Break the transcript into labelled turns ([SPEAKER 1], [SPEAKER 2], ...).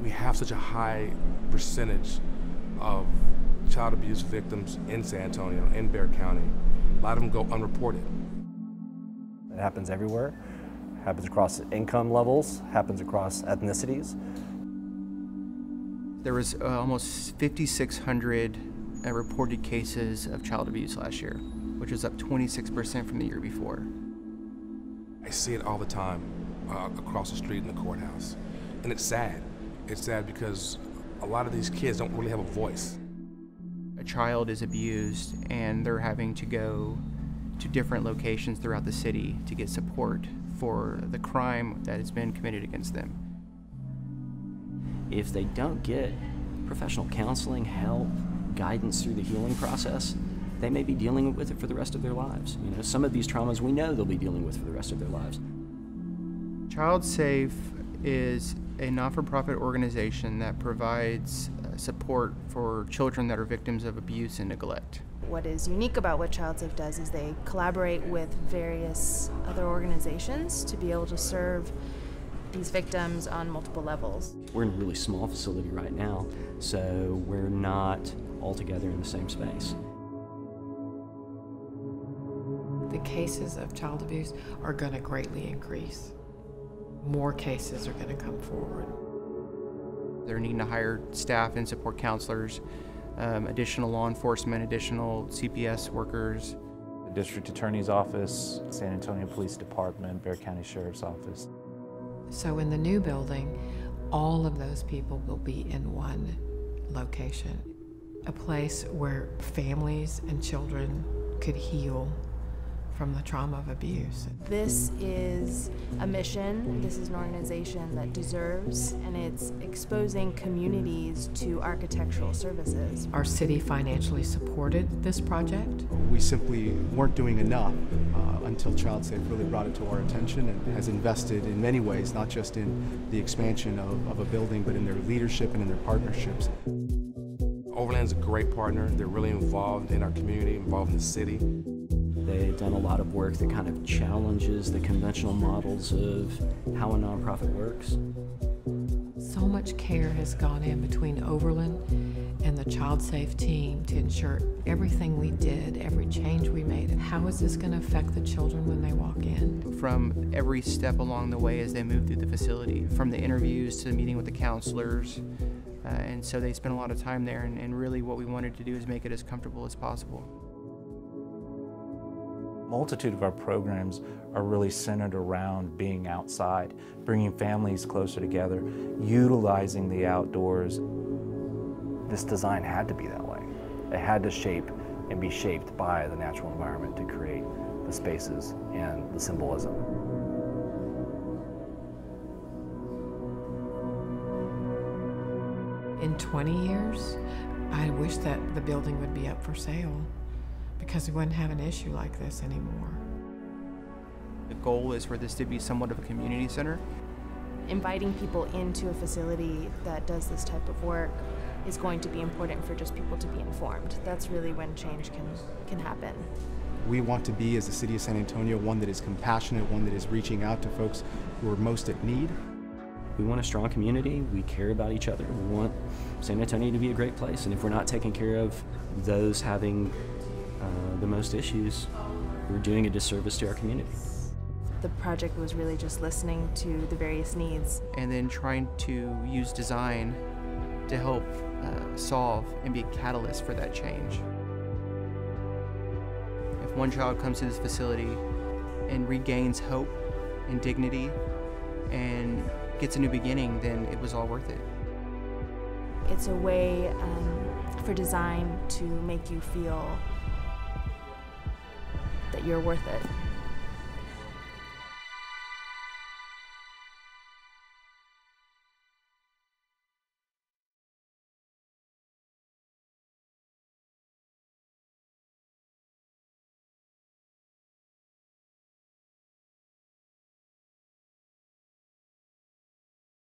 [SPEAKER 1] we have such a high percentage of child abuse victims in San Antonio, in Bexar County. A lot of them go unreported.
[SPEAKER 2] It happens everywhere, happens across income levels, happens across ethnicities.
[SPEAKER 3] There was almost 5,600 reported cases of child abuse last year, which was up 26% from the year before.
[SPEAKER 1] I see it all the time across the street in the courthouse. And it's sad. It's sad because a lot of these kids don't really have a voice.
[SPEAKER 3] A child is abused and they're having to go to different locations throughout the city to get support for the crime that has been committed against them.
[SPEAKER 4] If they don't get professional counseling, help, guidance through the healing process, they may be dealing with it for the rest of their lives. You know, some of these traumas we know they'll be dealing with for the rest of their lives.
[SPEAKER 3] ChildSafe is a not-for-profit organization that provides support for children that are victims of abuse and neglect.
[SPEAKER 5] What is unique about what ChildSafe does is they collaborate with various other organizations to be able to serve these victims on multiple levels.
[SPEAKER 4] We're in a really small facility right now, so we're not all together in the same space.
[SPEAKER 6] The cases of child abuse are going to greatly increase. More cases are going to come forward.
[SPEAKER 3] They're needing to hire staff and support counselors, additional law enforcement, additional CPS workers.
[SPEAKER 7] The District Attorney's Office, San Antonio Police Department, Bexar County Sheriff's Office.
[SPEAKER 6] So in the new building, all of those people will be in one location. A place where families and children could heal from the trauma of abuse.
[SPEAKER 5] This is a mission, this is an organization that deserves, and it's exposing communities to architectural services.
[SPEAKER 6] Our city financially supported this project.
[SPEAKER 8] We simply weren't doing enough until ChildSafe really brought it to our attention and has invested in many ways, not just in the expansion of a building, but in their leadership and in their partnerships.
[SPEAKER 1] Overland's a great partner. They're really involved in our community, involved in the city.
[SPEAKER 4] They've done a lot of work that kind of challenges the conventional models of how a nonprofit works.
[SPEAKER 6] So much care has gone in between Overland and the ChildSafe team to ensure everything we did, every change we made, and how is this going to affect the children when they walk in?
[SPEAKER 3] From every step along the way as they move through the facility, from the interviews to the meeting with the counselors, and so they spend a lot of time there, and really what we wanted to do is make it as comfortable as possible.
[SPEAKER 7] Multitude of our programs are really centered around being outside, bringing families closer together, utilizing the outdoors.
[SPEAKER 2] This design had to be that way. It had to shape and be shaped by the natural environment to create the spaces and the symbolism.
[SPEAKER 6] In 20 years, I wish that the building would be up for sale because we wouldn't have an issue like this anymore.
[SPEAKER 3] The goal is for this to be somewhat of a community center.
[SPEAKER 5] Inviting people into a facility that does this type of work is going to be important for just people to be informed. That's really when change can happen.
[SPEAKER 8] We want to be, as the city of San Antonio, one that is compassionate, one that is reaching out to folks who are most at need.
[SPEAKER 4] We want a strong community, we care about each other, we want San Antonio to be a great place, and if we're not taking care of those having the most issues, we're doing a disservice to our community.
[SPEAKER 5] The project was really just listening to the various needs.
[SPEAKER 3] And then trying to use design to help solve and be a catalyst for that change. If one child comes to this facility and regains hope and dignity and gets a new beginning, then it was all worth it.
[SPEAKER 5] It's a way for design to make you feel that you're worth it.